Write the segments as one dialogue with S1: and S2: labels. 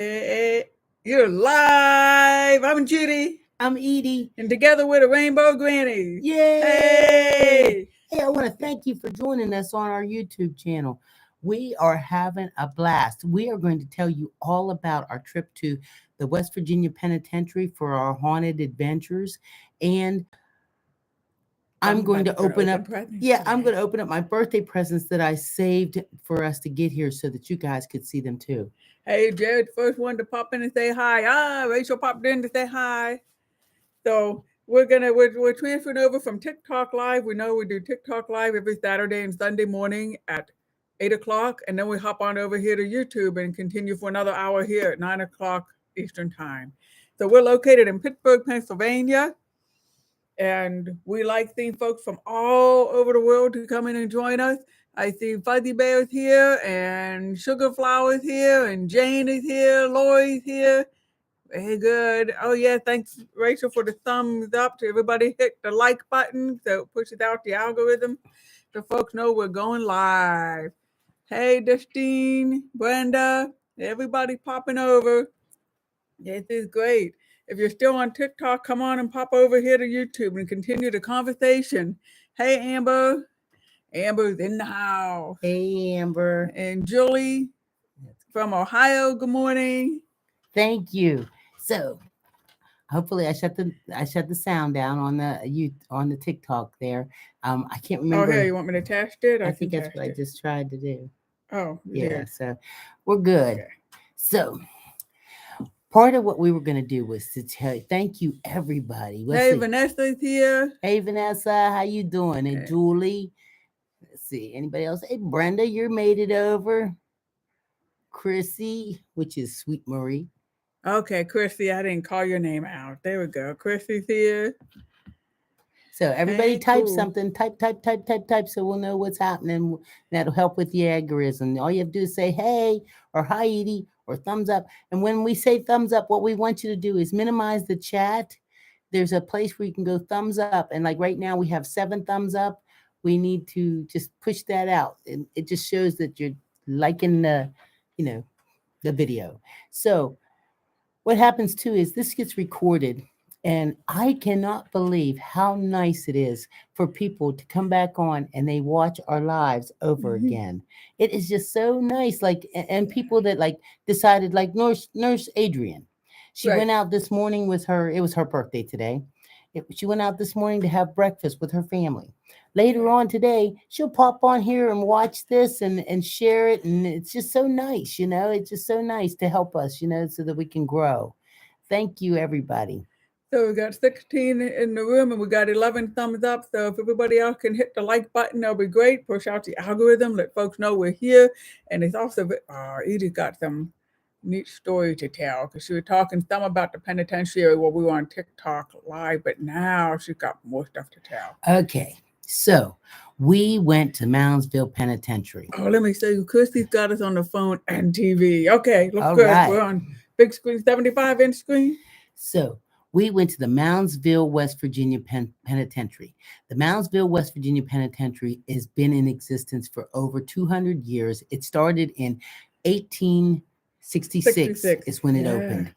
S1: You're live. I'm Judy.
S2: I'm Edie.
S1: And together with the Rainbow Grannies.
S2: Yay!
S1: Hey!
S2: Hey, I want to thank you for joining us on our YouTube channel. We are having a blast. We are going to tell you all about our trip to the West Virginia Penitentiary for our haunted adventures. And I'm going to open up. Yeah, I'm going to open up my birthday presents that I saved for us to get here so that you guys could see them too.
S1: Hey, Jared, first one to pop in and say hi. Rachel popped in to say hi. So we're transferring over from TikTok Live. We know we do TikTok Live every Saturday and Sunday morning at 8 o'clock, and then we hop on over here to YouTube and continue for another hour here at 9 o'clock Eastern Time. So we're located in Pittsburgh, Pennsylvania. And we like seeing folks from all over the world to come in and join us. I see Fuzzy Bear's here, and Sugar Flower's here, and Jane is here, Lori's here. Very good. Oh, yeah, thanks, Rachel, for the thumbs up. To everybody hit the like button so it pushes out the algorithm so folks know we're going live. Hey, Destine, Brenda, everybody popping over. This is great. If you're still on TikTok, come on and pop over here to YouTube and continue the conversation. Hey, Amber. Amber's in the house.
S2: Hey, Amber.
S1: And Julie from Ohio, good morning.
S2: Thank you. So, hopefully, I shut the sound down on the TikTok there. I can't remember.
S1: Oh, here, you want me to test it?
S2: I think that's what I just tried to do.
S1: Oh,
S2: yeah. So we're good. Okay. So part of what we were going to do was to tell you, thank you, everybody.
S1: Hey, Vanessa's here.
S2: Hey, Vanessa, how you doing? Hey, Julie. Let's see, anybody else? Hey, Brenda, you made it over. Chrissy, which is Sweet Marie.
S1: Okay, Chrissy, I didn't call your name out. There we go. Chrissy's here.
S2: So everybody type something. Type, so we'll know what's happening. That'll help with the algorithm. All you have to do is say, hey, or hi, Edie, or thumbs up. And when we say thumbs up, what we want you to do is minimize the chat. There's a place where you can go thumbs up. And like right now, we have 7 thumbs up. We need to just push that out. And it just shows that you're liking the video. So what happens too is this gets recorded. And I cannot believe how nice it is for people to come back on and they watch our lives over again. It is just so nice. Like, and people that like decided, like Nurse Adrian, she went out this morning with it was her birthday today. She went out this morning to have breakfast with her family. Later on today, she'll pop on here and watch this and share it. And it's just so nice, it's just so nice to help us, so that we can grow. Thank you, everybody.
S1: So we got 16 in the room and we got 11 thumbs up. So if everybody else can hit the like button, that'll be great. Push out the algorithm, let folks know we're here. And it's also, Edie got some neat story to tell because she was talking some about the penitentiary while we were on TikTok Live, but now she's got more stuff to tell.
S2: Okay, so we went to Moundsville Penitentiary.
S1: Oh, let me say, Christy's got us on the phone and TV. Okay, looks good. Right. We're on big screen, 75-inch screen.
S2: So we went to the Moundsville, West Virginia Penitentiary. The Moundsville, West Virginia Penitentiary has been in existence for over 200 years. It started in 1866 is when it opened.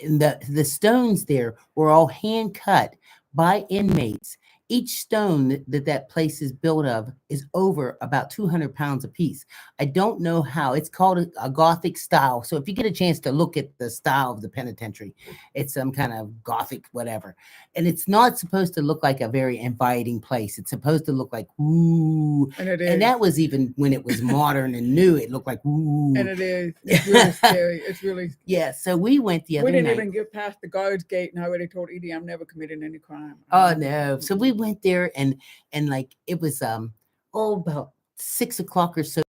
S2: And the stones there were all hand cut by inmates. Each stone that place is built of is over about 200 pounds a piece. I don't know how. It's called a Gothic style. So if you get a chance to look at the style of the penitentiary, it's some kind of Gothic whatever. And it's not supposed to look like a very inviting place. It's supposed to look like, ooh. And that was even when it was modern and new. It looked like, ooh.
S1: And it is. It's really scary. It's really scary.
S2: Yeah, so we went the other night.
S1: We didn't even get past the guard's gate, and I already told Edie I'm never committing any crime.
S2: Oh, no. So we went there and like it was about 6 o'clock or so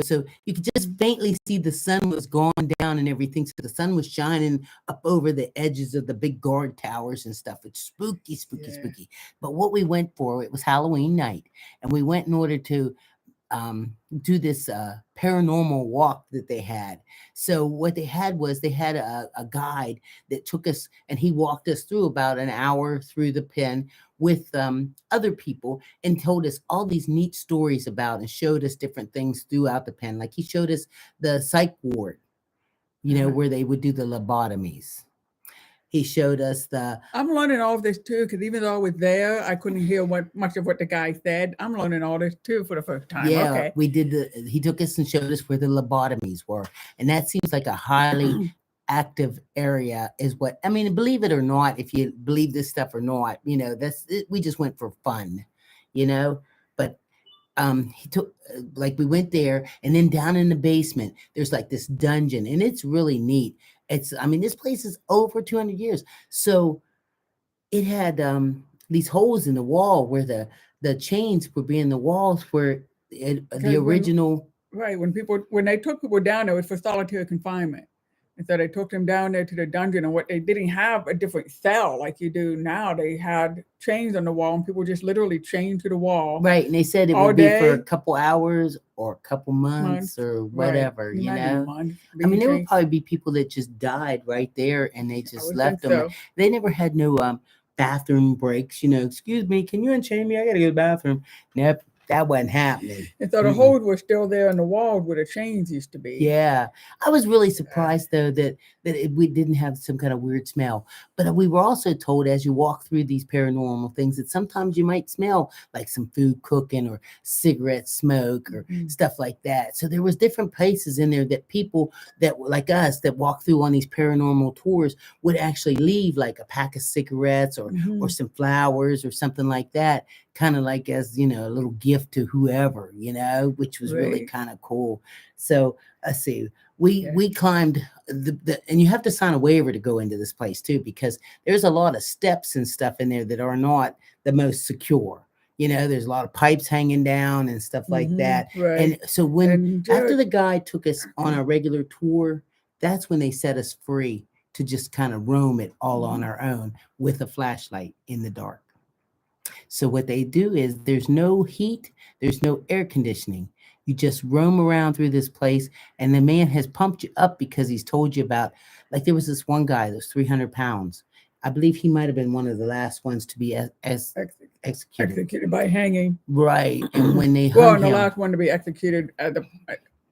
S2: you could just faintly see the sun was going down and everything. So the sun was shining up over the edges of the big guard towers and stuff. It's spooky. But what we went for, it was Halloween night, and we went in order to do this paranormal walk that they had. So what they had was a guide that took us, and he walked us through about an hour through the pen with other people and told us all these neat stories about and showed us different things throughout the pen. Like he showed us the psych ward where they would do the lobotomies. He showed us the.
S1: I'm learning all of this too, because even though I was there, I couldn't hear much of what the guy said. I'm learning all this too for the first time.
S2: Yeah,
S1: Okay.
S2: we did he took us and showed us where the lobotomies were. And that seems like a highly active area is what, I mean, believe it or not, if you believe this stuff or not, we just went for fun, but he took, like, we went there, and then down in the basement, there's like this dungeon, and it's really neat. This place is over 200 years. So it had these holes in the wall where the chains would be in the walls where the original.
S1: When they took people down there, it was for solitary confinement. And so they took them down there to the dungeon, and what they didn't have a different cell like you do now. They had chains on the wall, and people just literally chained to the wall.
S2: Right, and they said it would be for a couple hours or a couple months or whatever,
S1: Months
S2: there would probably be people that just died right there, and they just left them. So. They never had no bathroom breaks. Excuse me, can you unchain me? I gotta go to the bathroom. Nope. That wasn't happening.
S1: And so the holes were still there in the walls where the chains used to be.
S2: Yeah. I was really surprised, though, that we didn't have some kind of weird smell. But we were also told, as you walk through these paranormal things, that sometimes you might smell like some food cooking or cigarette smoke or stuff like that. So there was different places in there that people that were like us that walk through on these paranormal tours would actually leave like a pack of cigarettes or some flowers or something like that, kind of like as, a little gift to whoever, which was really kind of cool. So let's see, we climbed and you have to sign a waiver to go into this place too, because there's a lot of steps and stuff in there that are not the most secure. There's a lot of pipes hanging down and stuff like that.
S1: Right.
S2: And so after the guy took us on a regular tour, that's when they set us free to just kind of roam it all on our own with a flashlight in the dark. So what they do is there's no heat, there's no air conditioning. You just roam around through this place, and the man has pumped you up because he's told you about, like, there was this one guy that was 300 pounds. I believe he might have been one of the last ones to be
S1: executed by hanging.
S2: Right. And when they hung him,
S1: the last one to be executed that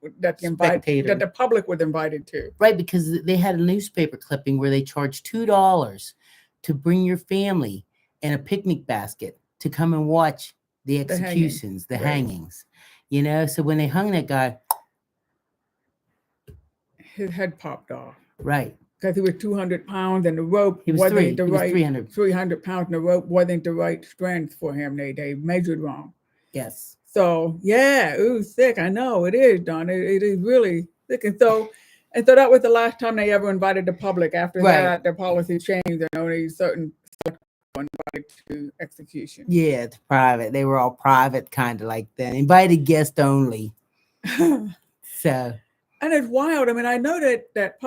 S1: the public was invited to.
S2: Right, because they had a newspaper clipping where they charged $2 to bring your family and a picnic basket to come and watch the executions, the hangings. So when they hung that guy,
S1: his head popped off.
S2: Right.
S1: Because he was 200 pounds and the rope
S2: wasn't
S1: 300 pounds and the rope wasn't the right strength for him. They measured wrong.
S2: Yes.
S1: So it was sick. I know it is, Don. It is really sick. And so that was the last time they ever invited the public. After that, their policy changed and only certain invited to execution.
S2: Yeah, it's private. They were all private, kind of like that. Invited guest only. So.
S1: And it's wild. I know that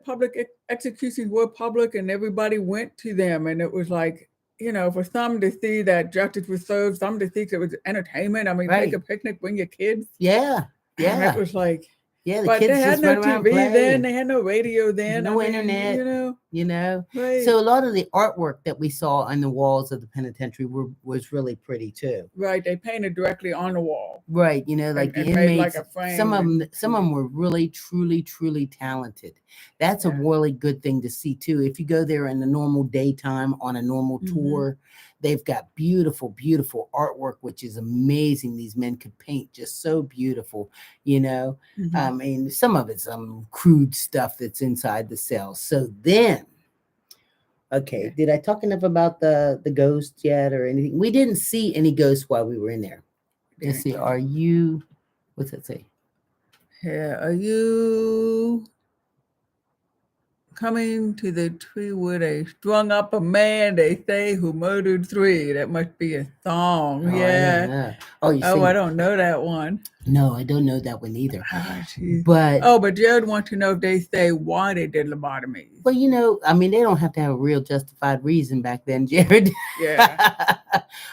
S1: public executions were public, and everybody went to them, and it was like, for some to see that justice was served, some to think it was entertainment. Take a picnic, bring your kids.
S2: Yeah.
S1: And it was like.
S2: Yeah,
S1: but
S2: kids
S1: they had
S2: just
S1: no
S2: run
S1: TV
S2: around
S1: then. They had no radio then.
S2: No internet.
S1: Right.
S2: So a lot of the artwork that we saw on the walls of the penitentiary was really pretty too.
S1: Right. They painted directly on the wall.
S2: Right. Like the inmates. Like some of them were really, truly, truly talented. That's a really good thing to see too. If you go there in the normal daytime on a normal tour, they've got beautiful, beautiful artwork, which is amazing. These men could paint just so beautiful, some of it's crude stuff that's inside the cells. So then, did I talk enough about the ghost yet or anything? We didn't see any ghosts while we were in there. Let's see. What's that say?
S1: Yeah, are you coming to the tree where they strung up a man, they say, who murdered 3? That must be a song. I don't know that one.
S2: No, I don't know that one either.
S1: But Jared wants to know if they say why they did lobotomies.
S2: Well, they don't have to have a real justified reason back then, Jared.
S1: Yeah.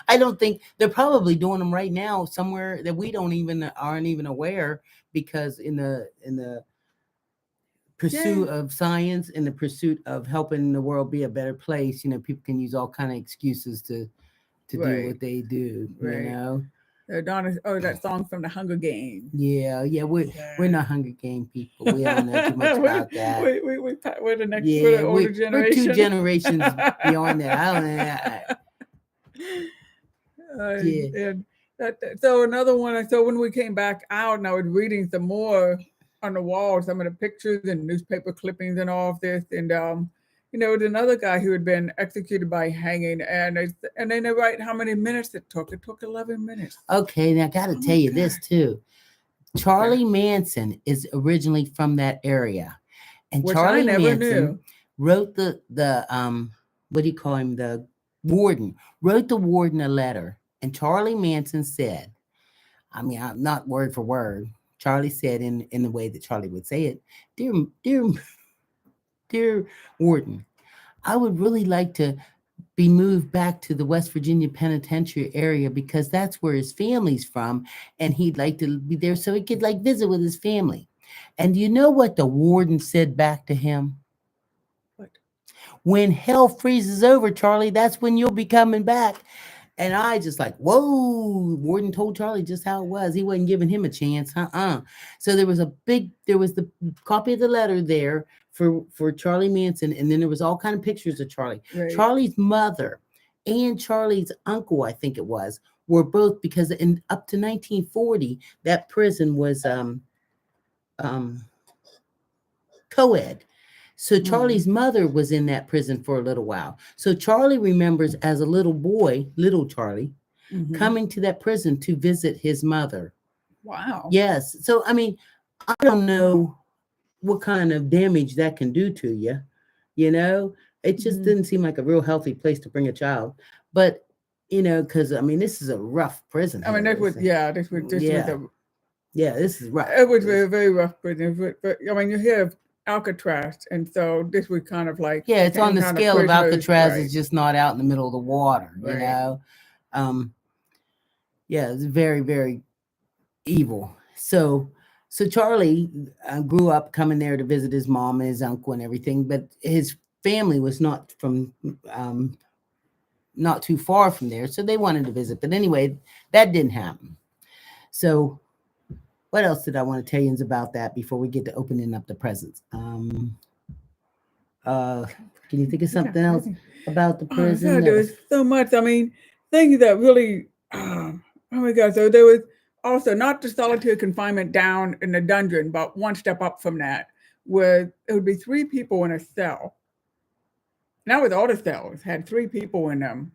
S2: I don't think they're probably doing them right now somewhere that we aren't even aware, because in the pursuit of science, in the pursuit of helping the world be a better place, people can use all kind of excuses to do what they do,
S1: Donna, oh, that song from the Hunger Games.
S2: Yeah, we're not Hunger Game people. We don't know too much about that.
S1: We're the next, we're
S2: Yeah,
S1: the older
S2: we're two
S1: generation.
S2: generations beyond that. I don't know. Yeah.
S1: And so another one. So when we came back out, and I was reading some more on the wall, some of the pictures and newspaper clippings and all of this, and there's another guy who had been executed by hanging, and then they write how many minutes it took. It took 11 minutes.
S2: Okay, now I got to
S1: Oh
S2: tell
S1: my
S2: you
S1: God.
S2: this too. Charlie Manson is originally from that area, and
S1: Which I
S2: Charlie
S1: never
S2: Manson
S1: knew.
S2: wrote the what do you call him, the warden, wrote the warden a letter, and Charlie Manson said, I mean, I'm not word for word. Charlie said in the way that Charlie would say it, dear warden, I would really like to be moved back to the West Virginia penitentiary area because that's where his family's from, and he'd like to be there so he could like visit with his family. And you know what the warden said back to him?
S1: What?
S2: When hell freezes over, Charlie, that's when you'll be coming back. And I just like, whoa, Warden told Charlie just how it was. He wasn't giving him a chance. So there was the copy of the letter there for Charlie Manson. And then there was all kind of pictures of Charlie.
S1: Right.
S2: Charlie's mother and Charlie's uncle, I think it was, were both, because in up to 1940, that prison was co-ed. So Charlie's mother was in that prison for a little while. So Charlie remembers as a little boy, little Charlie, coming to that prison to visit his mother.
S1: Wow.
S2: Yes. So, I mean, I don't know what kind of damage that can do to you. You know, it just didn't seem like a real healthy place to bring a child. But, because, I mean, this is a rough prison.
S1: I mean, this was
S2: this is rough.
S1: It was very, very rough prison. But I mean, you hear Alcatraz, and so this was kind of like,
S2: yeah, it's on the scale of Alcatraz.
S1: Right.
S2: It's just not out in the middle of the water, you know. Yeah, it's very, very evil. So Charlie grew up coming there to visit his mom and his uncle and everything, but his family was not from not too far from there, so they wanted to visit. But anyway, that didn't happen. So what else did I want to tell you about that before we get to opening up the presents? Can you think of something else about the prison?
S1: There was so much. I mean, things that really, oh my God. So there was also not the solitary confinement down in the dungeon, but one step up from that, where it would be 3 people in a cell. Now with all the cells, had 3 people in them,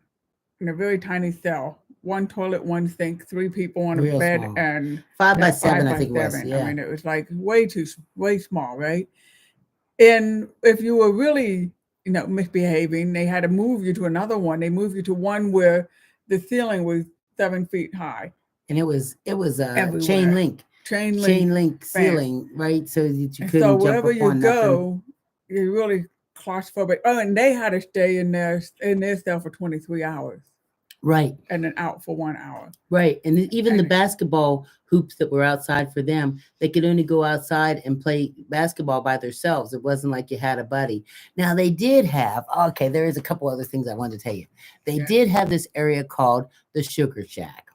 S1: in a very tiny cell. 1 toilet, 1 sink, 3 people on a
S2: Real
S1: bed,
S2: small.
S1: and
S2: 5 by 7, I think it was. Yeah.
S1: I mean, it was like way small, right? And if you were really, misbehaving, they had to move you to another one. They moved you to one where the ceiling was 7 feet high,
S2: and it was
S1: everywhere.
S2: chain link
S1: fan.
S2: ceiling, right? So that you couldn't
S1: So
S2: jump
S1: wherever
S2: up
S1: you
S2: on
S1: go, you're really claustrophobic. Oh, and they had to stay in their cell for 23 hours.
S2: Right.
S1: And then out for 1 hour.
S2: Right. And even the basketball hoops that were outside for them, they could only go outside and play basketball by themselves. It wasn't like you had a buddy. Now they did have, there is a couple other things I wanted to tell you. They did have this area called the Sugar Shack.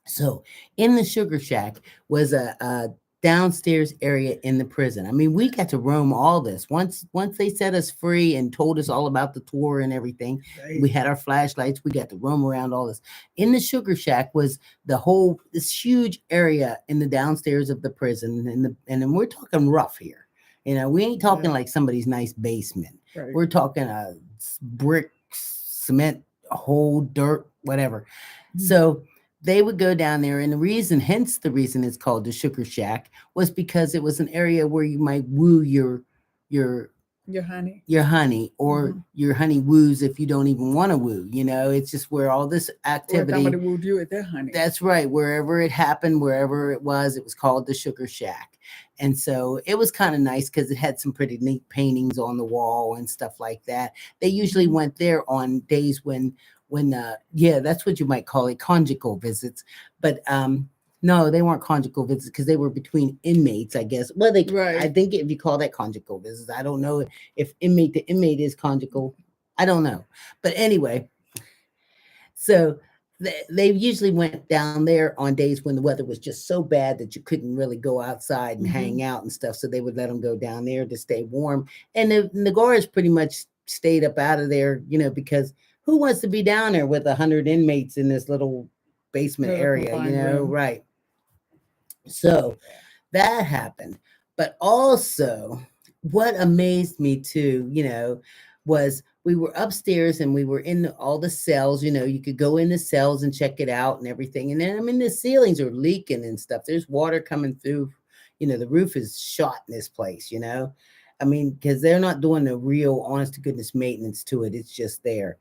S2: So in the Sugar Shack was a downstairs area in the prison. I mean, we got to roam all this. Once they set us free and told us all about the tour and everything, we had our flashlights. We got to roam around all this. In the Sugar Shack was this huge area in the downstairs of the prison, and then we're talking rough here. We ain't talking like somebody's nice basement. Right. We're talking a brick, cement, hole, dirt, whatever. So they would go down there, and hence the reason it's called the Sugar Shack was because it was an area where you might woo your honey, or your honey woos if you don't even want to woo. It's just where all this activity.
S1: Or somebody wooed you with their honey.
S2: That's right. Wherever it happened, wherever it was called the Sugar Shack. And so it was kind of nice because it had some pretty neat paintings on the wall and stuff like that. They usually went there on days when that's what you might call it, conjugal visits. But no, they weren't conjugal visits because they were between inmates, I guess. Well, I think if you call that conjugal visits, I don't know if inmate to inmate is conjugal. I don't know. But anyway, so they usually went down there on days when the weather was just so bad that you couldn't really go outside and
S1: Mm-hmm.
S2: hang out and stuff. So they would let them go down there to stay warm. And the guards pretty much stayed up out of there, because who wants to be down there with 100 inmates in this little basement
S1: Little
S2: area,
S1: confined room.
S2: right? So that happened. But also, what amazed me too, was we were upstairs and we were in all the cells. You could go in the cells and check it out and everything. And then, I mean, the ceilings are leaking and stuff. There's water coming through. The roof is shot in this place. I mean, because they're not doing the real, honest to goodness maintenance to it. It's just there.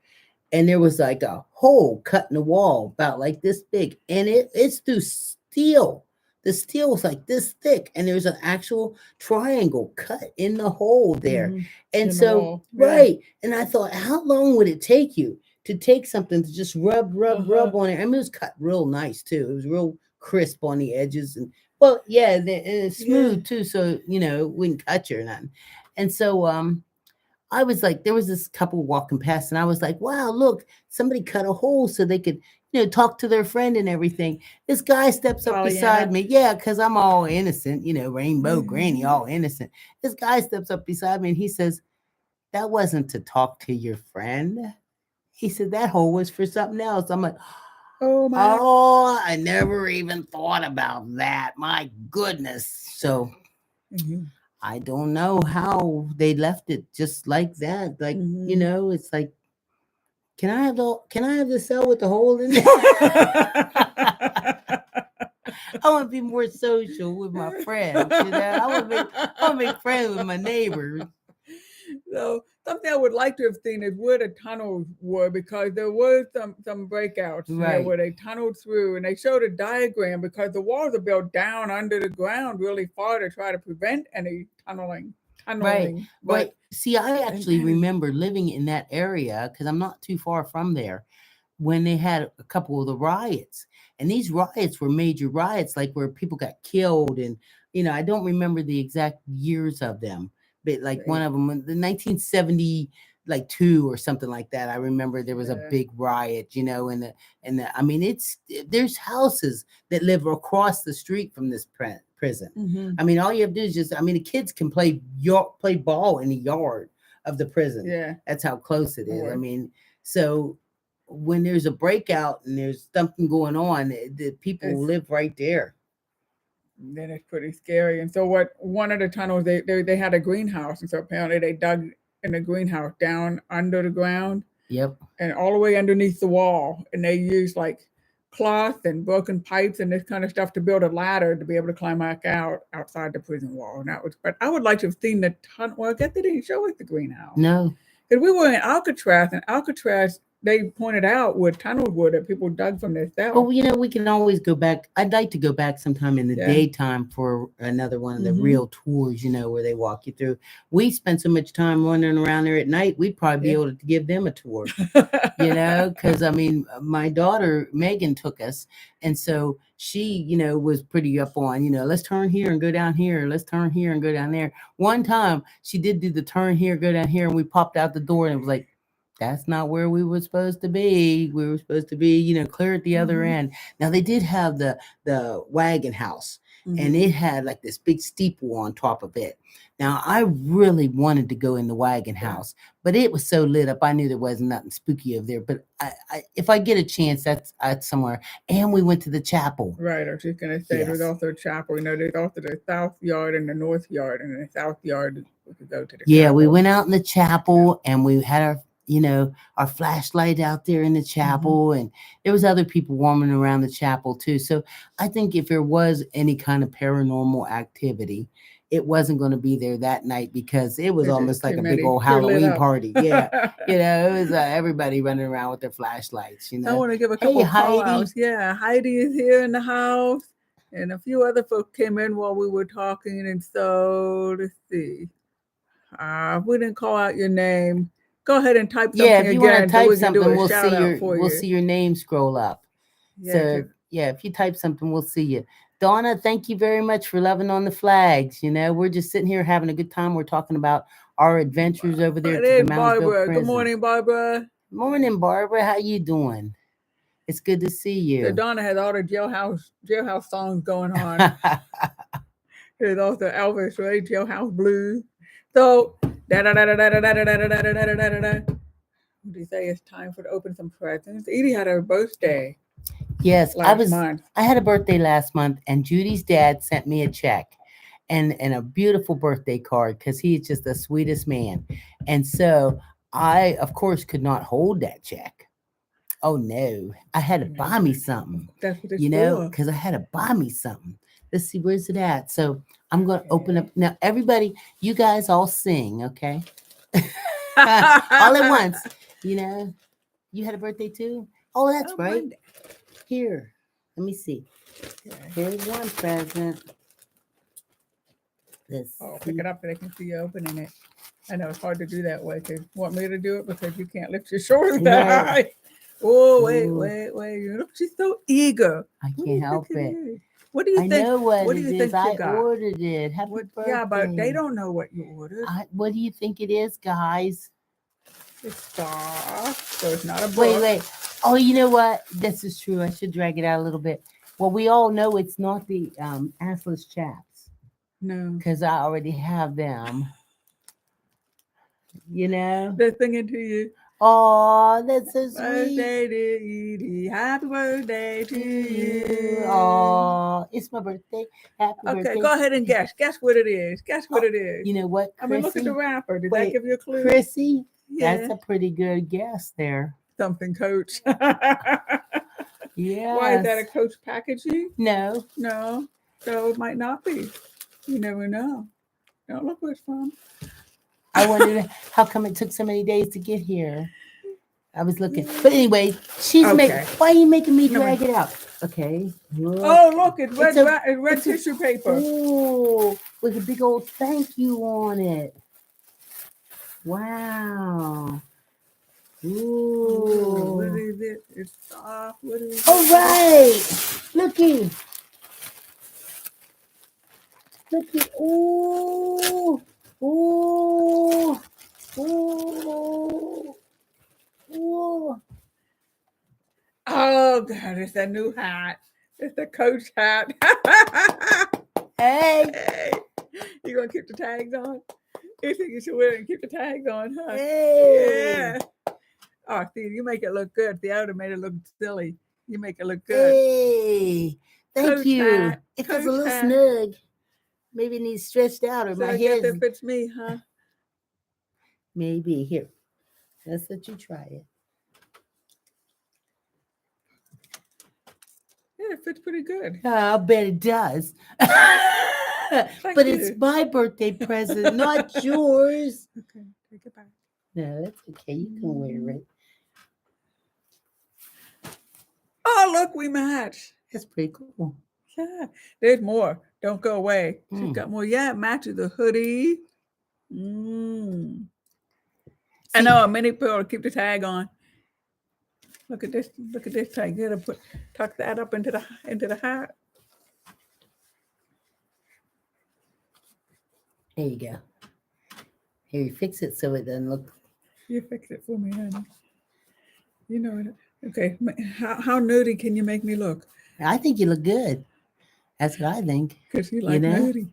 S2: And there was like a hole cut in the wall about like this big, and it's through steel. The steel was like this thick, and there's an actual triangle cut in the hole there.
S1: Mm-hmm.
S2: And
S1: In the
S2: so,
S1: wall. Yeah.
S2: right, and I thought, how long would it take you to take something to just rub, rub,
S1: Uh-huh.
S2: rub on it? I mean, it was cut real nice too. It was real crisp on the edges, and well, yeah, and it's
S1: Yeah.
S2: smooth too, so it wouldn't cut you or nothing. And so, I was like, there was this couple walking past, and I was like, wow, look, somebody cut a hole so they could, talk to their friend and everything. This guy steps up beside
S1: Pollyanna.
S2: me. Yeah, because I'm all innocent, Rainbow Granny,
S1: Mm-hmm.
S2: all innocent. This guy steps up beside me and he says, that wasn't to talk to your friend. He said, that hole was for something else. I'm like,
S1: Oh my.
S2: oh, I never even thought about that. My goodness. So
S1: Mm-hmm.
S2: I don't know how they left it just like that. Like,
S1: Mm-hmm.
S2: it's like, can I have the cell with the hole in it? I want to be more social with my friends. I want to make friends with my neighbors.
S1: So something I would like to have seen is where the tunnels were, because there was some breakouts,
S2: Right.
S1: where they tunneled through, and they showed a diagram because the walls are built down under the ground really far to try to prevent any tunneling.
S2: Right.
S1: Tunneling,
S2: Right.
S1: but
S2: See, I
S1: they
S2: actually
S1: managed.
S2: remember living in that area because I'm not too far from there when they had a couple of the riots. And these riots were major riots, like where people got killed. And, I don't remember the exact years of them, but like one
S1: They,
S2: of them, the 1970, like two or something like that. I remember there was a
S1: yeah.
S2: big riot, I mean, there's houses that live across the street from this prison.
S1: Mm-hmm.
S2: I mean, all you have to do is just, I mean, the kids can play ball in the yard of the prison.
S1: Yeah.
S2: That's how close it is. I
S1: Boy.
S2: mean, so when there's a breakout and there's something going on, the people
S1: It's
S2: live right there.
S1: then it's pretty scary. And so what? One of the tunnels they had a greenhouse, and so apparently they dug in the greenhouse down under the ground
S2: Yep.
S1: and all the way underneath the wall, and they used like cloth and broken pipes and this kind of stuff to build a ladder to be able to climb back out outside the prison wall. And that was, but I would like to have seen the tunnel. Well, I guess they didn't show us the greenhouse
S2: No.
S1: because we were in Alcatraz, and Alcatraz they pointed out where tunnels were that people dug from their cell.
S2: Well, we can always go back. I'd like to go back sometime in the
S1: Yeah.
S2: daytime for another one of the
S1: Mm-hmm.
S2: real tours, where they walk you through. We spent so much time wandering around there at night, we'd probably be
S1: Yeah.
S2: able to give them a tour. Because I mean, my daughter Megan took us, and so she, was pretty up on, let's turn here and go down here, let's turn here and go down there. One time she did do the turn here, go down here, and we popped out the door, and it was like, that's not where we were supposed to be. We were supposed to be, clear at the other
S1: Mm-hmm.
S2: end. Now they did have the wagon house, and
S1: Mm-hmm.
S2: it had like this big steeple on top of it. Now I really wanted to go in the wagon
S1: Yeah.
S2: house, but it was so lit up. I knew there wasn't nothing spooky over there. But if I get a chance, that's somewhere. And we went to the chapel.
S1: Right, I was just gonna say there's
S2: Yes.
S1: also a chapel. There's also the south yard and the north yard, and the south yard we could go to the
S2: Yeah, we
S1: chapel.
S2: went out in the chapel and we had our flashlight out there in the
S1: Mm-hmm.
S2: chapel, and there was other people warming around the chapel too. So I think if there was any kind of paranormal activity, it wasn't going to be there that night because it was
S1: There's just
S2: almost like
S1: too
S2: a big
S1: many
S2: old
S1: too lit
S2: Halloween
S1: up.
S2: party. Yeah. It was everybody running around with their flashlights,
S1: I want to give a
S2: Hey,
S1: couple call
S2: Heidi.
S1: outs. Yeah, Heidi is here in the house, and a few other folks came in while we were talking. And so let's see. We didn't call out your name. Go ahead and type
S2: Yeah,
S1: something
S2: if you want to
S1: again so
S2: type
S1: we can do
S2: something,
S1: a shout out for
S2: we'll
S1: you.
S2: see your name scroll up.
S1: Yeah,
S2: So
S1: 'cause
S2: yeah, if you type something, we'll see you. Donna, thank you very much for loving on the flags. We're just sitting here having a good time. We're talking about our adventures over there to the
S1: there's
S2: Moundsville
S1: Barbara. Good
S2: prison.
S1: morning, Barbara.
S2: Morning, Barbara. How you doing? It's good to see
S1: So
S2: you.
S1: Donna has all the jailhouse songs going on. There's also Elvis, right? Jailhouse Blues. So da da da da da da da da da da da da da da. What do you say? It's time for to open some presents. Edie had her birthday
S2: Yes,
S1: last month.
S2: I had a birthday last month, and Judy's dad sent me a check and a beautiful birthday card because he's just the sweetest man. And so I, of course, could not hold that check. Oh no, I had to buy me something,
S1: That's what it's
S2: you know,
S1: for.
S2: because I had to buy me something. Let's see, where's it at? So I'm going to open up
S1: Okay.
S2: now. Everybody, you guys all sing, okay? All at once. You know, you had a birthday too? Oh, that's
S1: Oh,
S2: right.
S1: Monday.
S2: Here, let me see.
S1: Okay.
S2: Here's one present. Let's
S1: Oh,
S2: see.
S1: pick it up so they can see you opening it. I know it's hard to do that way. Cause you want me to do it because you can't lift your shoulders that
S2: Right.
S1: high. Oh, wait,
S2: Ooh,
S1: wait. You look, she's so eager.
S2: I
S1: What do you
S2: can't
S1: think
S2: help
S1: it
S2: it.
S1: is? What do you
S2: I
S1: think?
S2: know what
S1: What do
S2: it
S1: you
S2: is.
S1: think she
S2: I
S1: got?
S2: ordered it. Happy
S1: What?
S2: birthday.
S1: Yeah, but they don't know what you ordered.
S2: What do you think it is, guys?
S1: It's soft, so it's not a book.
S2: Wait. Oh, you know what? This is true. I should drag it out a little bit. Well, we all know it's not the assless chaps
S1: No.
S2: because I already have them. You know?
S1: They're singing to you.
S2: Oh, that's so sweet.
S1: Birthday to Edie. Happy birthday to you.
S2: Oh, it's my birthday. Happy
S1: Okay,
S2: birthday.
S1: go ahead and guess. Guess what it is. Guess what it is.
S2: You know what,
S1: I mean, look at
S2: Chrissy?
S1: the wrapper. Did that
S2: Wait,
S1: give you a clue?
S2: Chrissy,
S1: Yeah.
S2: that's a pretty good guess there.
S1: Something Coach.
S2: Yeah.
S1: Why is that a Coach packaging?
S2: No.
S1: No. So it might not be. You never know. Don't look where it's from.
S2: I wondered how come it took so many days to get here. I was looking. But anyway, she's making.
S1: Okay.
S2: Why are you making me drag it out? Okay. Look.
S1: Oh, look, it's red,
S2: It's
S1: red tissue paper.
S2: Ooh, with a big old thank you on it. Wow. Ooh.
S1: What is it? It's soft. What is it?
S2: All right. Looky. Ooh. Ooh. Ooh. Ooh.
S1: Oh, God, it's a new hat. It's a Coach hat.
S2: Hey.
S1: Hey. You going to keep the tags on? You think you should wear it and keep the tags on, huh?
S2: Hey.
S1: Yeah. Oh, see, you make it look good. The other made it look silly. You make it look good.
S2: Hey. Thank
S1: Coach
S2: you.
S1: hat.
S2: It feels a
S1: Coach
S2: little
S1: hat.
S2: snug. Maybe it needs stretched out or
S1: So
S2: my
S1: I guess
S2: head.
S1: it fits me, huh?
S2: Maybe. Here. Let's let you try it.
S1: Yeah, it fits pretty good.
S2: I bet it does. But it's my birthday present, not yours.
S1: Okay, take it back.
S2: No, that's okay. You can wear it.
S1: Oh, look, we match.
S2: That's pretty cool.
S1: Yeah, there's more. Don't go away. She's got more. Yeah, it matches the hoodie. I know many people keep the tag on. Look at this. Look at this tag. You gotta tuck that up into the hat.
S2: There you go. Here, you fix it so it doesn't look.
S1: You fix it for me, honey. You know it. Okay, how nudie can you make me look?
S2: I think you look good. That's what I think.
S1: Because you like nudie.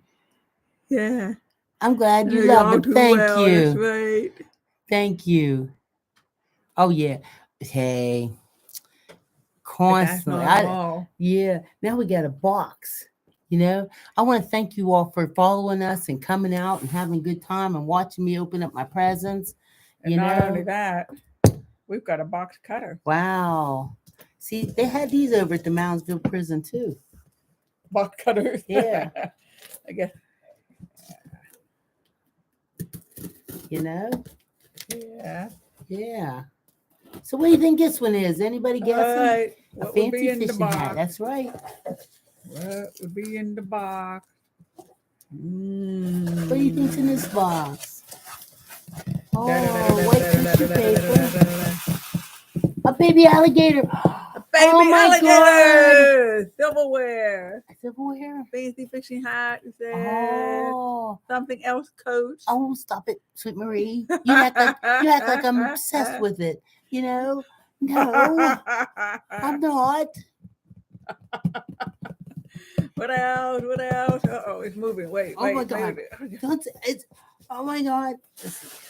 S1: Yeah.
S2: I'm glad you love it. Thank you.
S1: That's right.
S2: Thank you. Oh yeah. Hey. Constantly. Yeah. Now we got a box. You know, I want to thank you all for following us and coming out and having a good time and watching me open up my presents.
S1: And not only that, we've got a box cutter.
S2: Wow. See, they had these over at the Moundsville prison too.
S1: Box cutters.
S2: Yeah.
S1: I guess.
S2: You know?
S1: Yeah.
S2: Yeah. So what do you think this one is? Anybody guessing?
S1: Right.
S2: A fancy fishing hat. That's right.
S1: What would be in the box?
S2: What do you think's in this box? Oh, white tissue paper. A baby alligator.
S1: A baby alligator. Silverware.
S2: Silverware.
S1: Fancy fishing hat. Something else, Coach.
S2: Oh, stop it, Sweet Marie. You act like I'm obsessed with it. You know, No, I'm not.
S1: What else? What else? Oh, it's moving. Wait,
S2: Oh my
S1: wait.
S2: God. Don't, it's, oh my God.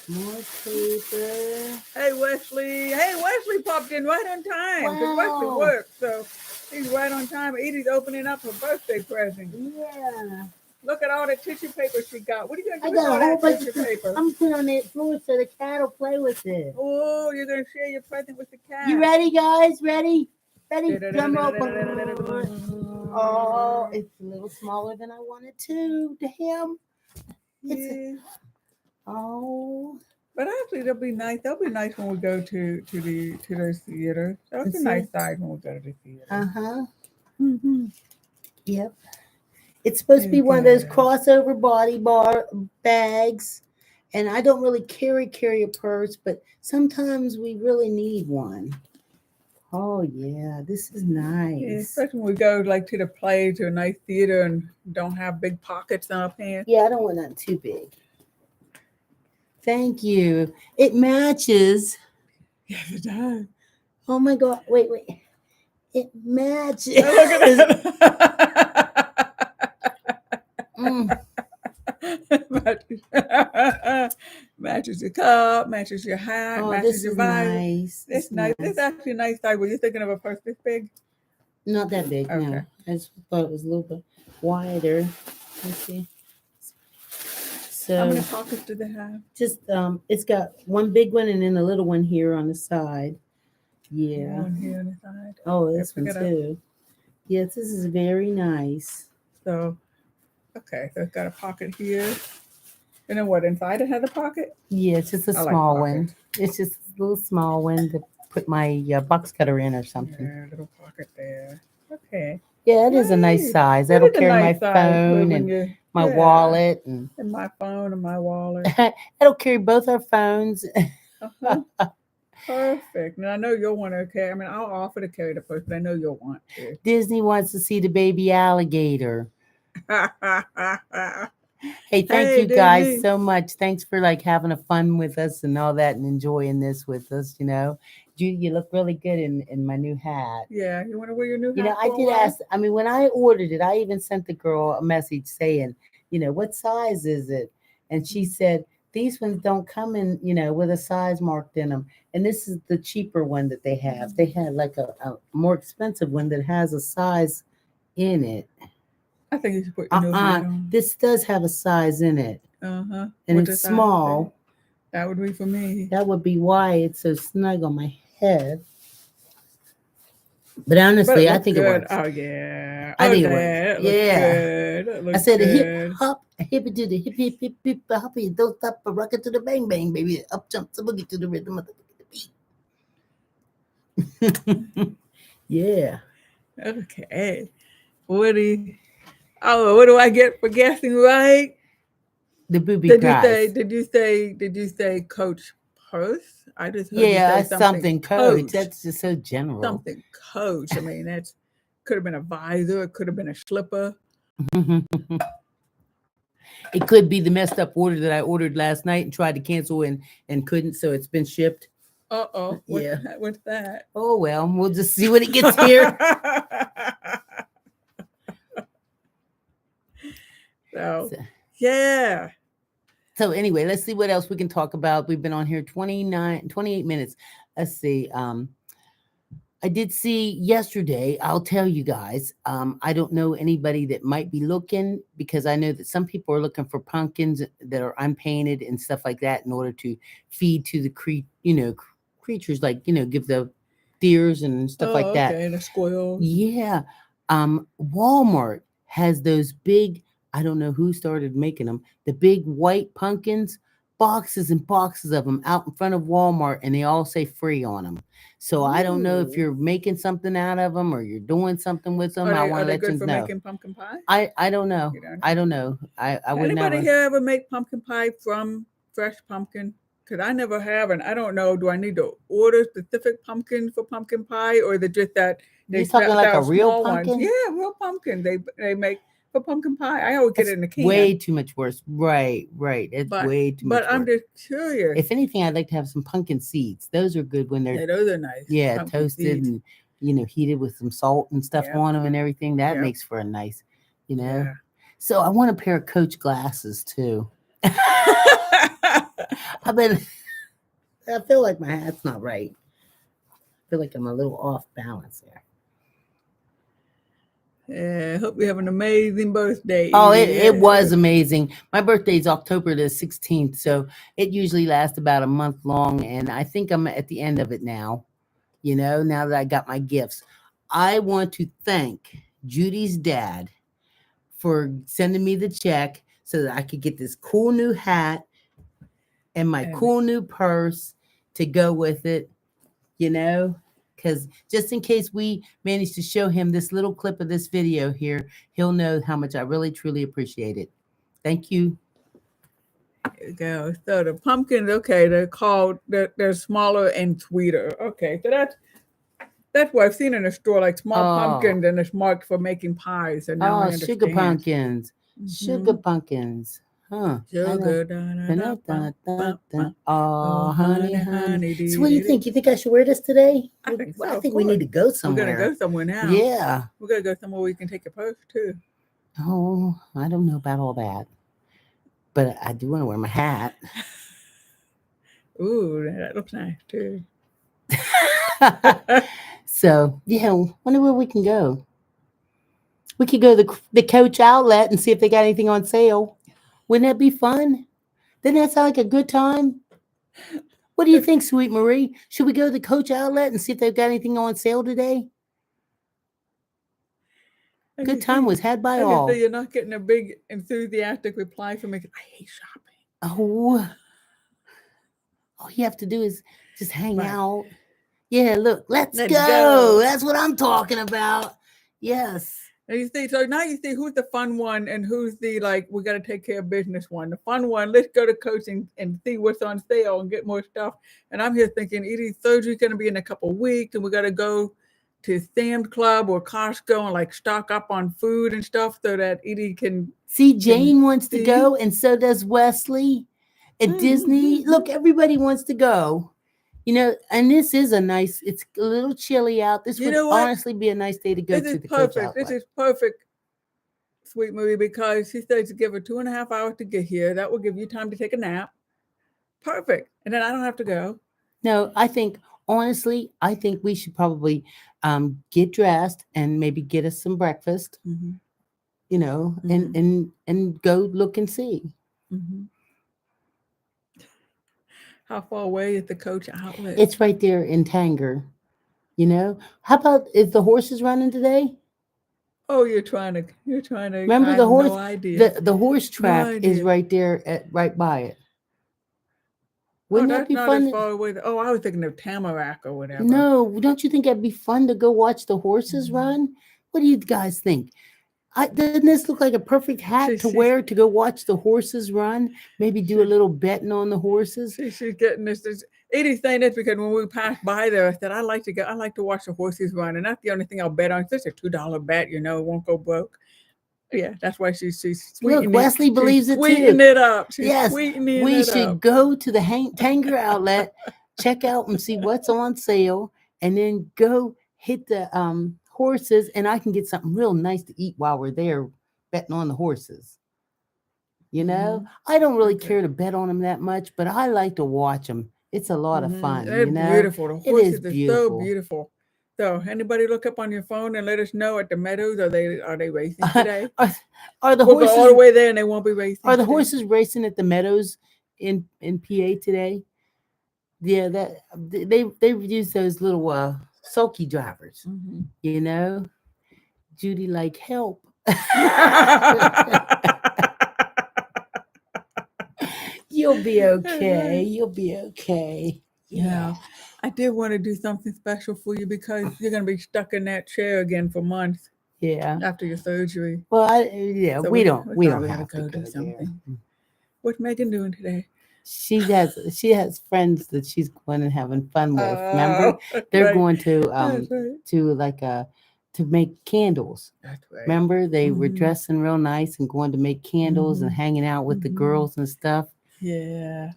S2: More paper.
S1: Hey, Wesley. Hey, Wesley popped in right on time because Wesley
S2: Wow.
S1: works. So he's right on time. Edie's opening up her birthday present.
S2: Yeah.
S1: Look at all the tissue paper she got. What are you going to
S2: I
S1: do with
S2: got
S1: all
S2: a whole
S1: that
S2: bunch
S1: tissue
S2: of
S1: paper?
S2: I'm putting on that floor so the cat will play with it.
S1: Oh, you're going to share your present with the cat.
S2: You ready, guys? Ready? Ready? Drum roll. Oh, it's a little smaller than I wanted to him.
S1: Yeah.
S2: Oh.
S1: But actually, it'll be nice. That'll be nice when we go to the theater. That's a nice size when we go to the theater.
S2: Uh-huh.
S1: Mm-hmm.
S2: Yep. It's supposed to be one of those crossover body bar bags. And I don't really carry a purse, but sometimes we really need one. Oh yeah, this is nice.
S1: Yeah, especially when we go like to the play, to a nice theater, and don't have big pockets in our pants.
S2: Yeah, I don't want nothing too big. Thank you. It matches.
S1: Yes, it does.
S2: Oh my God! Wait. It matches.
S1: Oh, look at that. Matches your cup, matches your hat, matches your visor.
S2: Nice.
S1: It's nice. It's actually a nice size. Were you thinking of a purse this big?
S2: Not that big. Okay. No, I just thought it was a little bit wider. Let's see. So
S1: how many pockets do they have?
S2: Just it's got one big one and then a little one here on the side. Yeah.
S1: One here on the side.
S2: Oh, this one too. Yes, this is very nice.
S1: So, okay, so it's got a pocket here. And then what, inside it has a pocket?
S2: Yeah, it's just a small one. It's just a little small one to put my box cutter in or something.
S1: Yeah, little pocket there. Okay.
S2: Yeah, it is a nice size. That'll carry my phone and my wallet. And
S1: my phone and my wallet.
S2: It'll carry both our phones.
S1: Uh-huh. Perfect. And I know you'll want to carry. I mean, I'll offer to carry the purse, but I know you'll want to.
S2: Disney wants to see the baby alligator. Hey, thank you guys
S1: Disney.
S2: so much. Thanks for like having a fun with us and all that and enjoying this with us. You know, you look really good in my new hat.
S1: Yeah, you want to wear your new hat?
S2: You know, I did ask. I mean, when I ordered it, I even sent the girl a message saying, you know, what size is it? And she said, these ones don't come in, you know, with a size marked in them. And this is the cheaper one that they have. They had like a more expensive one that has a size in it.
S1: I think you should put your new hat on.
S2: This does have a size in it.
S1: Uh-huh.
S2: And it's small.
S1: That would be for me.
S2: That would be why it's so snug on my head. But honestly, I think it works.
S1: Oh, yeah.
S2: I think it works. Yeah.
S1: Good.
S2: I said a hip hop, a hippie to the hip hip hip hip hoppy, don't stop a rocket to the bang bang, baby. Up jump the boogie to the rhythm of the beat. Yeah.
S1: Okay. What do I get for guessing right?
S2: The booby prize.
S1: Did you say Coach Purse? I just heard
S2: you say something coach. That's just so general.
S1: Something coach. I mean, that's could have been a visor. It could have been a slipper.
S2: It could be the messed up order that I ordered last night and tried to cancel and couldn't, so it's been shipped.
S1: What's that?
S2: Oh well, we'll just see when it gets here.
S1: So yeah.
S2: So anyway, let's see what else we can talk about. We've been on here 28 minutes. Let's see. I did see yesterday, I'll tell you guys, I don't know anybody that might be looking, because I know that some people are looking for pumpkins that are unpainted and stuff like that in order to feed to the creatures, like, give the deers and stuff like that.
S1: And the squirrels.
S2: Yeah. Walmart has those big, I don't know who started making them, the big white pumpkins, boxes and boxes of them out in front of Walmart, and they all say free on them. So I don't know if you're making something out of them or you're doing something with them. I want to let you know.
S1: Making pumpkin pie?
S2: I don't know. I don't know. I would
S1: never. Anybody here ever make pumpkin pie from fresh pumpkin? Because I never have, and I don't know. Do I need to order specific pumpkin for pumpkin pie, or is it just that
S2: you're talking like a real pumpkin?
S1: Yeah, real pumpkin. They make for pumpkin pie? I always get it in a can.
S2: Way too much worse. Right. It's
S1: but,
S2: way too much
S1: But I'm
S2: worse.
S1: just curious.
S2: If anything, I'd like to have some pumpkin seeds. Those are good when they're
S1: those are nice.
S2: toasted and heated with some salt and stuff on them and everything. That makes for a nice,
S1: Yeah.
S2: So I want a pair of Coach glasses too. I feel like my hat's not right. I feel like I'm a little off balance there.
S1: Yeah, I hope you have an amazing birthday.
S2: Oh, it was amazing. My birthday is October the 16th, so it usually lasts about a month long, and I think I'm at the end of it now, now that I got my gifts. I want to thank Judy's dad for sending me the check so that I could get this cool new hat and my cool new purse to go with it, because just in case we manage to show him this little clip of this video here, he'll know how much I really, truly appreciate it. Thank you.
S1: There you go. So the pumpkins, okay, they're smaller and sweeter. Okay, so that's what I've seen in the store, like small pumpkins, and it's marked for making pies. And now I understand.
S2: Sugar pumpkins. Sugar pumpkins. Huh.
S1: Sugar.
S2: Oh, honey. So what do you think? You think I should wear this today?
S1: I think so.
S2: I think we need to go somewhere.
S1: We're going to go somewhere now.
S2: Yeah.
S1: We're going to go somewhere where you can take your purse, too.
S2: Oh, I don't know about all that. But I do want to wear my hat.
S1: Ooh, that looks nice, too.
S2: So, wonder where we can go. We could go to the Coach outlet and see if they got anything on sale. Wouldn't that be fun? Doesn't that sound like a good time? What do you think, Sweet Marie? Should we go to the Coach outlet and see if they've got anything on sale today? Good time was had by all.
S1: So you're not getting a big enthusiastic reply from me. I hate shopping.
S2: Oh, all you have to do is just hang out. Yeah, look, let's go. That's what I'm talking about. Yes.
S1: And now you see who's the fun one and who's the we got to take care of business one. The fun one, let's go to Coach and see what's on sale and get more stuff. And I'm here thinking Edie's surgery's going to be in a couple of weeks, and we got to go to Sam's Club or Costco and stock up on food and stuff so that Edie can
S2: see. Jane wants to go, and so does Wesley. At Disney, look, everybody wants to go. And this is it's a little chilly out. This would honestly be a nice day to go to the Coach outlet.
S1: This is perfect, Sweet Marie, because she said to give her 2.5 hours to get here. That will give you time to take a nap. Perfect. And then I don't have to go.
S2: No, I think we should probably get dressed and maybe get us some breakfast, and go look and see.
S1: Mm-hmm. How far away is the Coach outlet?
S2: It's right there in Tanger. How about, is the horses running today?
S1: Oh, you're trying to.
S2: Remember the horse?
S1: No idea.
S2: The horse track is right there, right by it. Wouldn't that be fun?
S1: As far away. Oh, I was thinking of Tamarack or whatever.
S2: No, don't you think that'd be fun to go watch the horses run? What do you guys think? Doesn't this look like a perfect hat to wear to go watch the horses run? Maybe do a little betting on the horses.
S1: She's getting this. Edie's saying this because when we passed by there, I said, I like to watch the horses run. And that's the only thing I'll bet on. It's just a $2 bet, it won't go broke. Yeah, that's why she's sweetening.
S2: Look, Wesley believes it too.
S1: Sweetening it up.
S2: We should go to the Tanger outlet, check out and see what's on sale, and then go hit the horses, and I can get something real nice to eat while we're there betting on the horses. I don't really care to bet on them that much, but I like to watch them. It's a lot of fun.
S1: They're beautiful. The horses are so beautiful. So anybody look up on your phone and let us know at the meadows, are they racing today?
S2: Are the horses
S1: all the way there and they won't be racing?
S2: Are the horses racing at the meadows in PA today? Yeah, that they've used those little sulky drivers. Judy help. You'll be okay. You'll be okay.
S1: Yeah. I did want to do something special for you because you're going to be stuck in that chair again for months.
S2: Yeah.
S1: After your surgery.
S2: Well, so we don't have to go something. There.
S1: What's Megan doing today?
S2: She has friends that she's going and having fun with. Remember, they're going to a to make candles.
S1: That's right.
S2: Remember, they were
S1: Mhm.
S2: dressing real nice and going to make candles and
S1: Mhm.
S2: hanging out with the
S1: Mhm.
S2: girls and stuff.
S1: Yeah.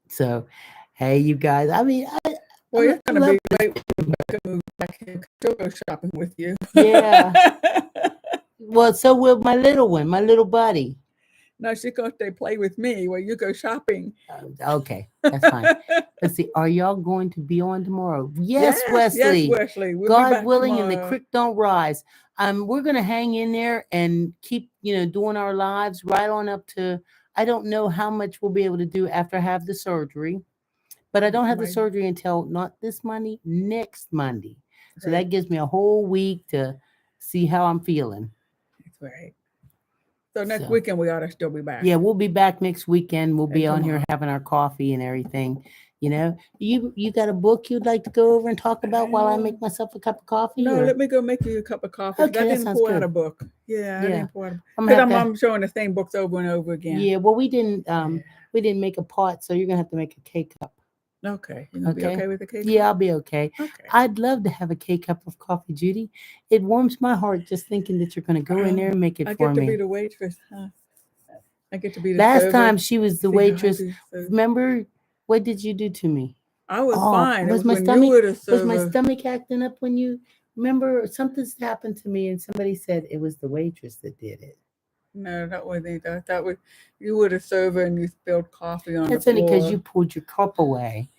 S2: So, hey, you guys, I mean,
S1: Well, it's gonna
S2: love
S1: be great when we can move back here. She'll go shopping with you.
S2: Yeah. Well, so will my little one, my little buddy.
S1: No, she's gonna stay play with me while you go shopping.
S2: Okay, that's fine. Let's see. Are y'all going to be on tomorrow? Yes,
S1: Yes,
S2: Wesley.
S1: Wesley. We'll be
S2: God
S1: back
S2: willing, and the
S1: tomorrow.
S2: creek don't rise. We're gonna hang in there and keep, doing our lives right on up to. I don't know how much we'll be able to do after I have the surgery, but I don't have the
S1: Right.
S2: surgery until not this Monday, next Monday. So
S1: Right.
S2: that gives me a whole week to see how I'm feeling.
S1: That's right. So next
S2: So.
S1: weekend we ought to still be back.
S2: Yeah, we'll be back next weekend. We'll be
S1: And
S2: on here
S1: tomorrow.
S2: having our coffee and everything. You got a book you'd like to go over and talk about while I make myself a cup of coffee?
S1: No,
S2: Or?
S1: let me go make you a cup of coffee. 'Cause
S2: Okay,
S1: I
S2: that
S1: didn't
S2: sounds
S1: pull out
S2: good.
S1: a book. Yeah, I
S2: Yeah,
S1: didn't pull out a book.
S2: I'm gonna
S1: Because
S2: have to.
S1: I'm showing the same books over and over again.
S2: Yeah, well, we didn't
S1: Yeah.
S2: make a pot, so you're gonna have to make a K cup.
S1: Okay. You gonna be
S2: Okay.
S1: okay with the cake?
S2: Yeah, I'll be okay.
S1: Okay.
S2: I'd love to have a K cup of coffee, Judy. It warms my heart just thinking that you're gonna go in there and make it
S1: I
S2: for
S1: get to
S2: me.
S1: be the waitress, huh? I get to be the
S2: Last
S1: server.
S2: time she was the
S1: See how I
S2: waitress.
S1: do serve.
S2: Remember what did you do to me?
S1: I was
S2: Oh,
S1: fine. It
S2: was
S1: was
S2: my
S1: when you
S2: stomach
S1: were the
S2: was my
S1: server.
S2: stomach acting up when you remember something's happened to me and somebody said it was the waitress that did it.
S1: No, that wasn't that. That was you were the server and you spilled coffee on the
S2: That's only because
S1: floor.
S2: you pulled your cup away.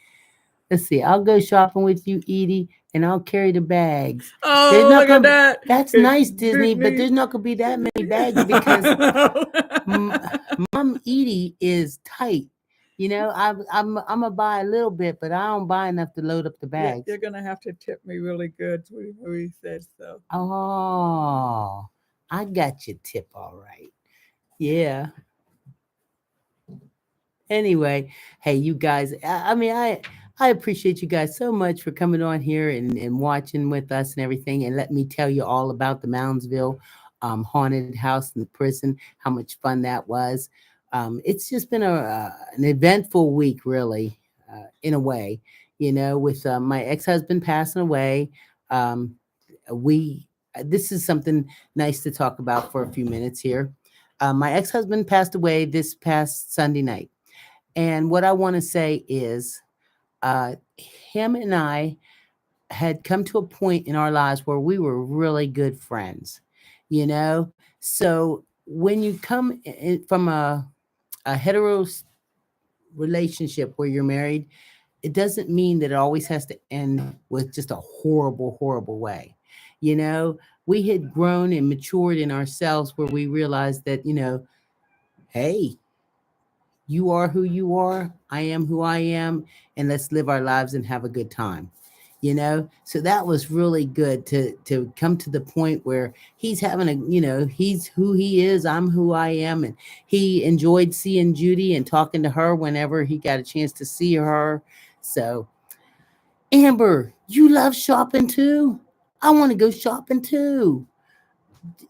S2: Let's see. I'll go shopping with you, Edie, and I'll carry the bags. There's
S1: Oh,
S2: not
S1: look at
S2: gonna.
S1: that!
S2: That's nice, Disney, but there's not gonna be that many bags because M- Mom Edie is tight. I'm gonna buy a little bit, but I don't buy enough to load up the bags.
S1: You're gonna have to tip me really good. Sweetie Marie said so.
S2: Oh, I got your tip all right. Yeah. Anyway, hey, you guys. I appreciate you guys so much for coming on here and watching with us and everything. And let me tell you all about the Moundsville haunted house and the prison. How much fun that was. It's just been an eventful week, really, in a way. With my ex-husband passing away, um, we this is something nice to talk about for a few minutes here. My ex-husband passed away this past Sunday night. And what I want to say is, him and I had come to a point in our lives where we were really good friends, you know? So when you come from a hetero relationship where you're married, it doesn't mean that it always has to end with just a horrible, horrible way. We had grown and matured in ourselves where we realized that, hey, you are who you are. I am who I am. And let's live our lives and have a good time. So that was really good to come to the point where he's having he's who he is. I'm who I am. And he enjoyed seeing Judy and talking to her whenever he got a chance to see her. So, Amber, you love shopping too? I want to go shopping too.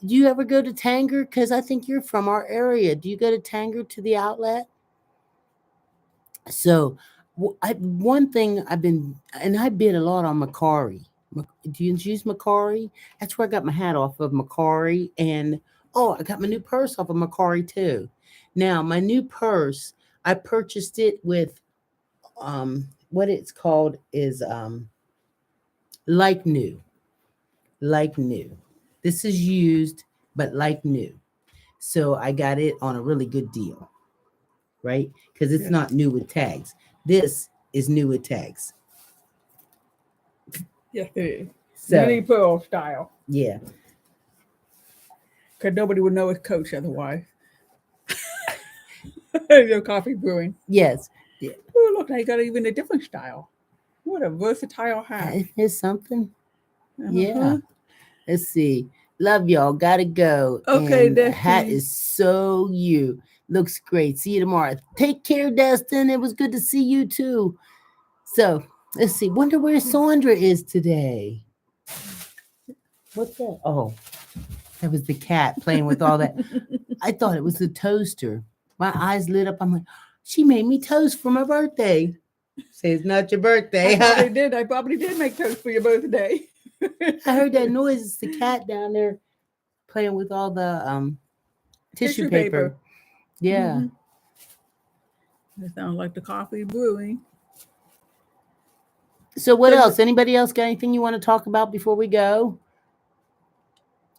S2: Do you ever go to Tanger? Because I think you're from our area. Do you go to Tanger to the outlet? So, one thing I bid a lot on Macari. Do you use Macari? That's where I got my hat off of Macari. And I got my new purse off of Macari too. Now, my new purse, I purchased it with what it's called is like new. Like new. This is used, but like new. So I got it on a really good deal, right? Because it's not new with tags. This is new with tags.
S1: Yes, it is.
S2: So,
S1: Mini Pearl style.
S2: yeah.
S1: Because nobody would know it's Coach otherwise. Your coffee brewing.
S2: Yes. Yeah.
S1: Oh, look, now you got even a different style. What a versatile hat.
S2: Here's something.
S1: Uh-huh.
S2: Yeah. Let's see. Love y'all. Gotta go.
S1: Okay,
S2: and the hat
S1: Destiny.
S2: is so you. Looks great. See you tomorrow. Take care, Destin. It was good to see you too. So let's see. Wonder where Sandra is today. What's that? Oh, that was the cat playing with all that. I thought it was the toaster. My eyes lit up. I'm like, she made me toast for my birthday. Say it's not your birthday.
S1: I probably did make toast for your birthday.
S2: I heard that noise. It's the cat down there playing with all the tissue paper. Yeah.
S1: It sounds like the coffee brewing.
S2: So what
S1: So
S2: else? Anybody else got anything you want to talk about before we go?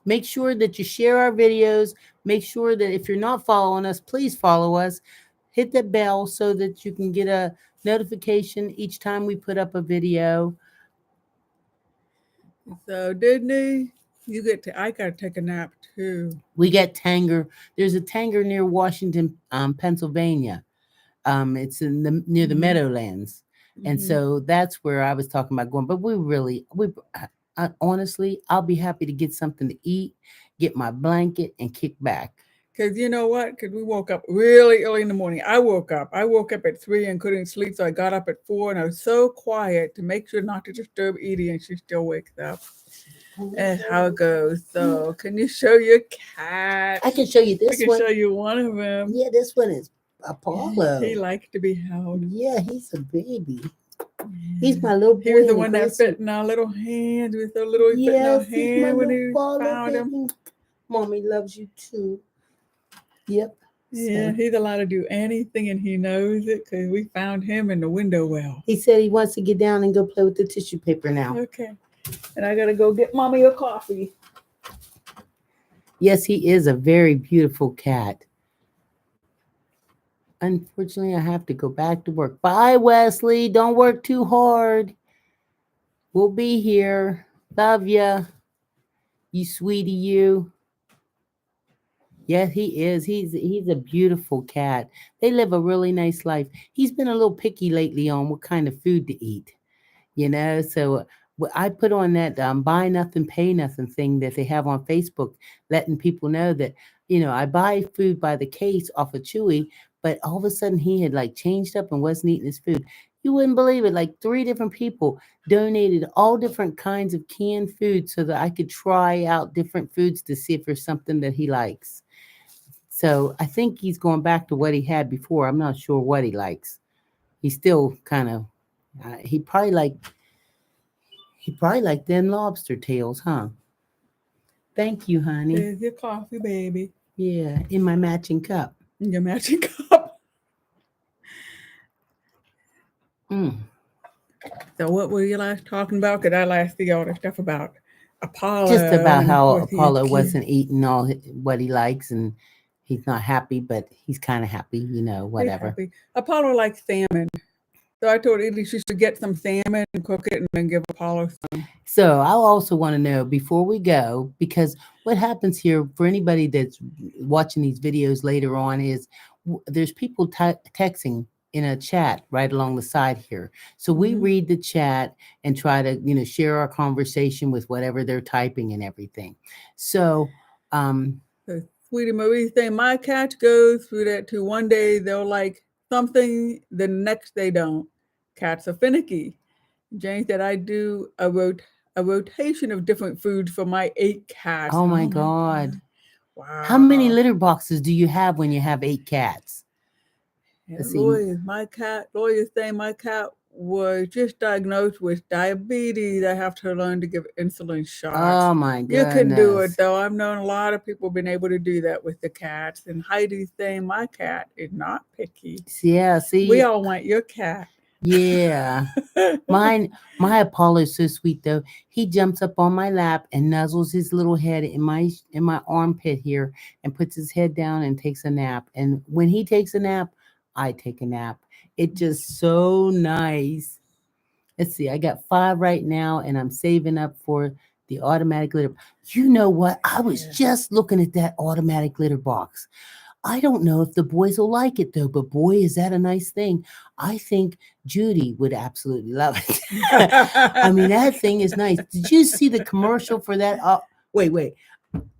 S2: Make sure that you share our videos. Make sure that if you're not following us, please follow us. Hit the bell so that you can get a notification each time we put up a video.
S1: So Disney, I gotta take a nap too.
S2: We get Tanger. There's a Tanger near Washington, Pennsylvania. It's near the Meadowlands, and so that's where I was talking about going. But honestly, I'll be happy to get something to eat, get my blanket, and kick back.
S1: Because you know what? Because we woke up really early in the morning. I woke up. At 3 and couldn't sleep, so I got up at 4, and I was so quiet to make sure not to disturb Edie, and she still wakes up. That's how it goes. So, can you show your cat?
S2: I can show you this
S1: I can
S2: one.
S1: show you one of them.
S2: Yeah, this one is Apollo.
S1: He likes to be held.
S2: Yeah, he's a baby. He's my little boy.
S1: He was the one that fit in our little hands with a little hand when he found him.
S2: Mommy loves you too. Yep.
S1: Yeah, he's allowed to do anything, and he knows it because we found him in the window well.
S2: He said he wants to get down and go play with the tissue paper now.
S1: Okay. And I got to go get Mommy a coffee.
S2: Yes, he is a very beautiful cat. Unfortunately, I have to go back to work. Bye, Wesley. Don't work too hard. We'll be here. Love ya. You sweetie, you. Yes, he is. He's a beautiful cat. They live a really nice life. He's been a little picky lately on what kind of food to eat. So I put on that buy nothing, pay nothing thing that they have on Facebook, letting people know that, I buy food by the case off of Chewy, but all of a sudden he had like changed up and wasn't eating his food. You wouldn't believe it. Like 3 different people donated all different kinds of canned food so that I could try out different foods to see if there's something that he likes. So I think he's going back to what he had before. I'm not sure what he likes. He's still kind of, he probably liked them lobster tails, huh? Thank you, honey.
S1: There's your coffee, baby.
S2: Yeah, in my matching cup.
S1: Your matching cup. So what were you last talking about? Because I last see all the stuff about Apollo.
S2: Just about how Apollo wasn't eating all what he likes, and he's not happy, but he's kind of happy, whatever.
S1: Apollo likes salmon. So I told Edie she should get some salmon and cook it and then give Apollo some.
S2: So I also want to know before we go, because what happens here for anybody that's watching these videos later on is there's people texting in a chat right along the side here. So we read the chat and try to, share our conversation with whatever they're typing and everything. So,
S1: Sweetie Marie's saying my cat goes through that too. One day they'll like something, the next they don't. Cats are finicky. Jane said I do a rotation of different foods for my 8 cats.
S2: Oh my God.
S1: Wow.
S2: How many litter boxes do you have when you have 8 cats?
S1: Lawyer is saying my cat was just diagnosed with diabetes. I have to learn to give insulin shots.
S2: Oh my goodness.
S1: You can do it though. I've known a lot of people been able to do that with the cats. And Heidi's saying my cat is not picky.
S2: Yeah, see.
S1: We all want your cat.
S2: Yeah. My Apollo is so sweet though. He jumps up on my lap and nuzzles his little head in my armpit here and puts his head down and takes a nap. And when he takes a nap, I take a nap. It's just so nice. Let's see. I got 5 right now and I'm saving up for the automatic litter. You know what? I was just looking at that automatic litter box. I don't know if the boys will like it though, but boy, is that a nice thing. I think Judy would absolutely love it. I mean, that thing is nice. Did you see the commercial for that? Wait.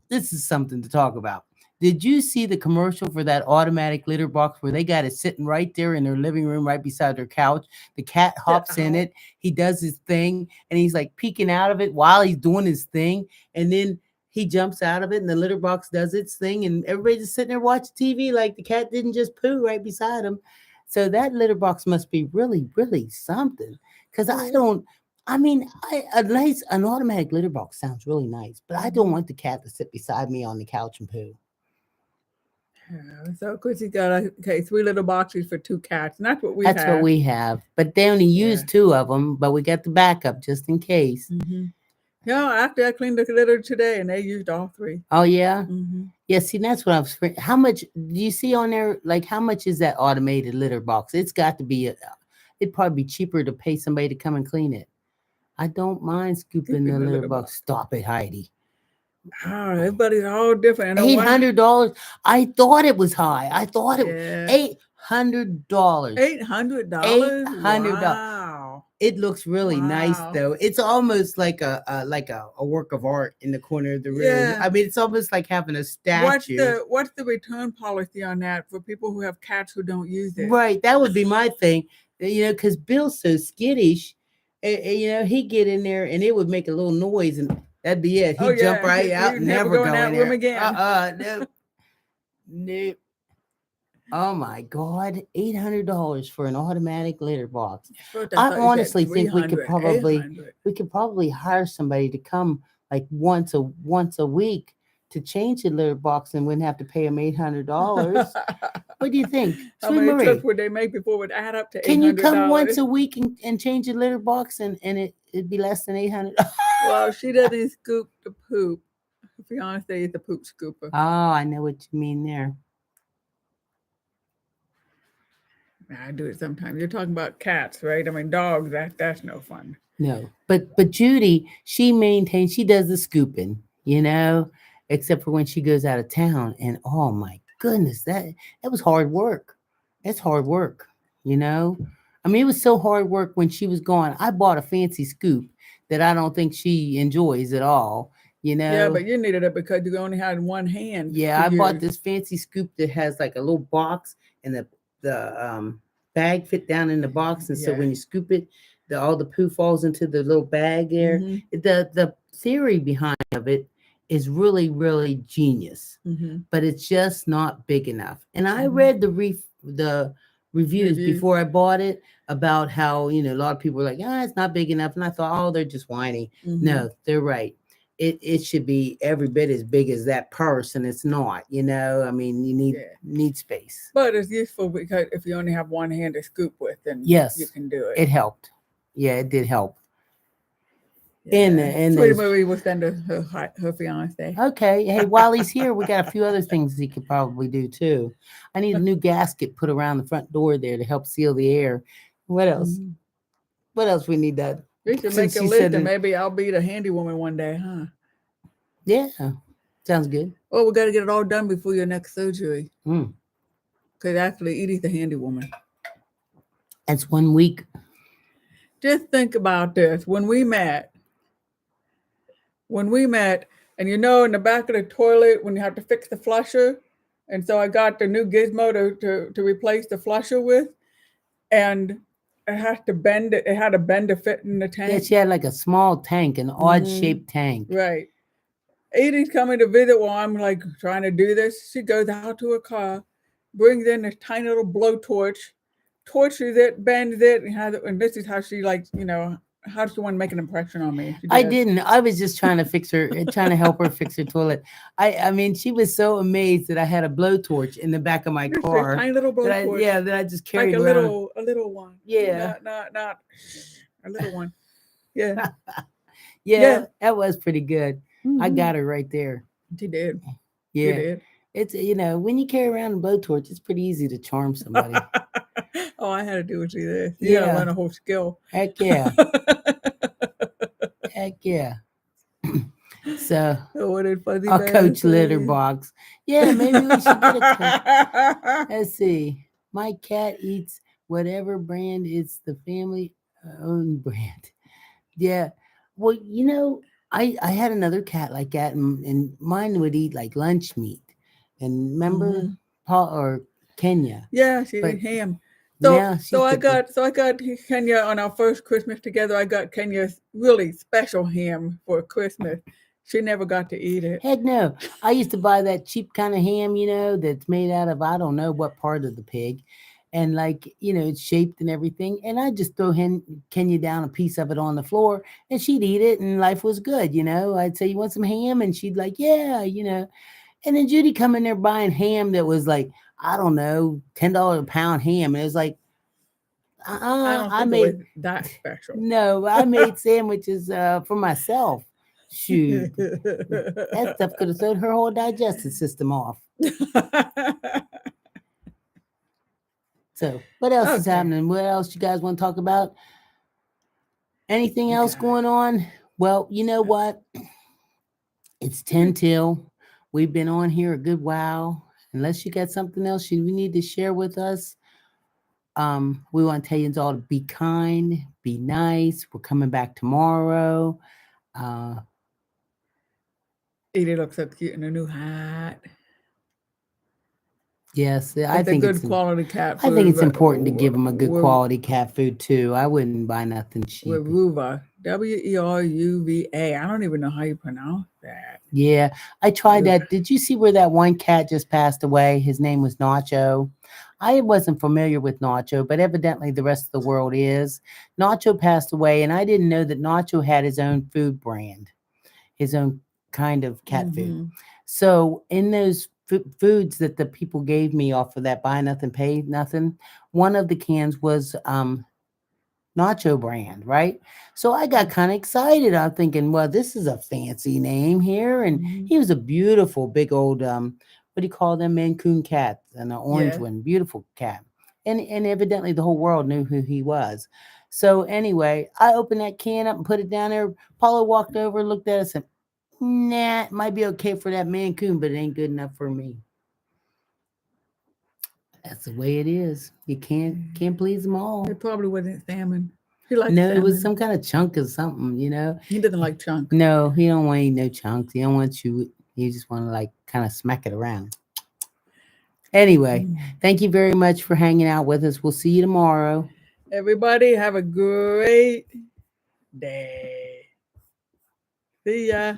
S2: This is something to talk about. Did you see the commercial for that automatic litter box where they got it sitting right there in their living room, right beside their couch? The cat hops in it. He does his thing and he's like peeking out of it while he's doing his thing. And then he jumps out of it and the litter box does its thing and everybody's just sitting there watching TV like the cat didn't just poo right beside him. So that litter box must be really, really something. Because I I mean, an automatic litter box sounds really nice, but I don't want the cat to sit beside me on the couch and poo.
S1: Yeah, so Chrissy's got okay 3 little boxes for 2 cats, and that's what we
S2: That's what
S1: have.
S2: we have, but they only use
S1: Yeah.
S2: 2 of them. But we got the backup just in case.
S1: Mm-hmm. Yeah, after I cleaned the litter today, and they used all 3.
S2: Oh yeah.
S1: Mm-hmm.
S2: Yeah, see, that's what I was. How much do you see on there? Like, how much is that automated litter box? It's got to be. It'd probably be cheaper to pay somebody to come and clean it. I don't mind scooping the litter box. Stop it, Heidi.
S1: Oh, everybody's all different.
S2: $800. I thought it was high. I thought it was
S1: Yeah.
S2: $800.
S1: $800.
S2: $800.
S1: Wow.
S2: It looks really nice
S1: Wow.
S2: though. It's almost like a work of art in the corner of the room.
S1: Yeah.
S2: I mean, it's almost like having a statue.
S1: What's the return policy on that for people who have cats who don't use it?
S2: Right, that would be my thing. Because Bill's so skittish, he'd get in there and it would make a little noise and that'd be it. He'd jump right out and never go in that room
S1: again.
S2: Nope. Nope. Oh my God, $800 for an automatic litter box. I honestly think we could probably hire somebody to come like once a week to change the litter box and wouldn't have to pay them $800. What do you think?
S1: How many trips would they make before it would add up to $800?
S2: Can you come once a week and change the litter box and it'd be less than $800?
S1: Well, she doesn't scoop the poop. Her fiance is the poop scooper.
S2: Oh, I know what you mean there.
S1: I do it sometimes. You're talking about cats, right? I mean, dogs. That's no fun.
S2: No, but Judy, she does the scooping, except for when she goes out of town. And oh my goodness, that was hard work. That's hard work, I mean, it was so hard work when she was gone. I bought a fancy scoop that I don't think she enjoys at all.
S1: Yeah, but you needed it because you only had one hand.
S2: Yeah, I bought this fancy scoop that has like a little box and the bag fit down in the box, and so when you scoop it, all the poo falls into the little bag there. Mm-hmm. The theory behind of it is really, really genius, but it's just not big enough. And I read the reviews before I bought it about how a lot of people were like, it's not big enough, and I thought, they're just whiny. No, they're right. It should be every bit as big as that purse, and it's not. I mean, you need space.
S1: But it's useful because if you only have one hand to scoop with, then you can do it.
S2: It helped. Yeah, it did help.
S1: Yeah. And Sweetie Marie will send her fiance.
S2: Okay. Hey, while he's here, we got a few other things he could probably do too. I need a new gasket put around the front door there to help seal the air. What else? What else we need that?
S1: We should make a list, and maybe I'll be the handy woman one day, huh?
S2: Yeah, sounds good.
S1: Oh, we got to get it all done before your next surgery. Because actually, Edie's the handy woman.
S2: That's 1 week.
S1: Just think about this. When we met, and in the back of the toilet, when you have to fix the flusher, and so I got the new gizmo to replace the flusher with, and it had to bend to fit in the tank.
S2: Yeah, she had like a small tank, an odd-shaped tank.
S1: Right. Edie's coming to visit while I'm like trying to do this. She goes out to her car, brings in this tiny little blowtorch, torches it, bends it, and this is how she how does she want to make an impression on me?
S2: I didn't. I was just trying to help her fix her toilet. I mean, she was so amazed that I had a blowtorch in the back of my car.
S1: A tiny little blowtorch.
S2: That I just carried
S1: like
S2: around.
S1: A little one.
S2: Yeah.
S1: Not a little one. Yeah.
S2: Yeah, that was pretty good. I got her right there.
S1: She did.
S2: Yeah.
S1: You did.
S2: It's when you carry around a blowtorch, it's pretty easy to charm somebody.
S1: Oh, I had to do what you did. You gotta learn a whole skill.
S2: Heck yeah. Heck yeah. So
S1: I'll
S2: coach litter box. Yeah, maybe we should get a coach. Let's see. My cat eats whatever brand. It's the family owned brand. Yeah. Well, I had another cat like that, and mine would eat like lunch meat. And remember Paul or Kenya?
S1: Yeah, she ate ham. So I got Kenya on our first Christmas together. I got Kenya's really special ham for Christmas. She never got to eat it.
S2: Heck no. I used to buy that cheap kind of ham, that's made out of I don't know what part of the pig. and like it's shaped and everything, and I just throw Kenya down a piece of it on the floor, and she'd eat it, and life was good. I'd say, you want some ham, and she'd like, yeah. And then Judy come in there buying ham that was like, I don't know, $10 a pound ham, and it was like,
S1: I don't
S2: I
S1: think it was
S2: made
S1: that special.
S2: no, I made sandwiches for myself. Shoot, that stuff could have thrown her whole digestive system off. So, what else is
S1: Okay.
S2: happening? What else you guys want to talk about? Anything else
S1: Okay.
S2: going on? Well, you know what? It's 10 till. We've been on here a good while. Unless you got something else you need to share with us, we want to tell you all to be kind, be nice. We're coming back tomorrow.
S1: Edie looks so cute in a new hat.
S2: Yes,
S1: It's a good quality cat food.
S2: I think it's important to give them a good quality cat food too. I wouldn't buy nothing cheap.
S1: With Ruva, Weruva. I don't even know how you pronounce that.
S2: Yeah, I tried that. Did you see where that one cat just passed away? His name was Nacho. I wasn't familiar with Nacho, but evidently the rest of the world is. Nacho passed away, and I didn't know that Nacho had his own food brand, his own kind of cat food. So in those foods that the people gave me off of that buy nothing, pay nothing, one of the cans was Nacho brand, right? So I got kind of excited. I'm thinking, well, this is a fancy name here. And he was a beautiful, big old, what do you call them? Mancoon cat, and an orange one, beautiful cat. And evidently the whole world knew who he was. So anyway, I opened that can up and put it down there. Paulo walked over, looked at us, and nah, it might be okay for that Mancoon, but it ain't good enough for me. That's the way it is. You can't please them all.
S1: It probably wasn't salmon. He likes
S2: no,
S1: salmon.
S2: it was some kind of chunk of something,
S1: He doesn't like chunk.
S2: No, he don't want to eat no chunks. He don't want to chew it. He just want to like kind of smack it around. Anyway, thank you very much for hanging out with us. We'll see you tomorrow.
S1: Everybody have a great day. See ya.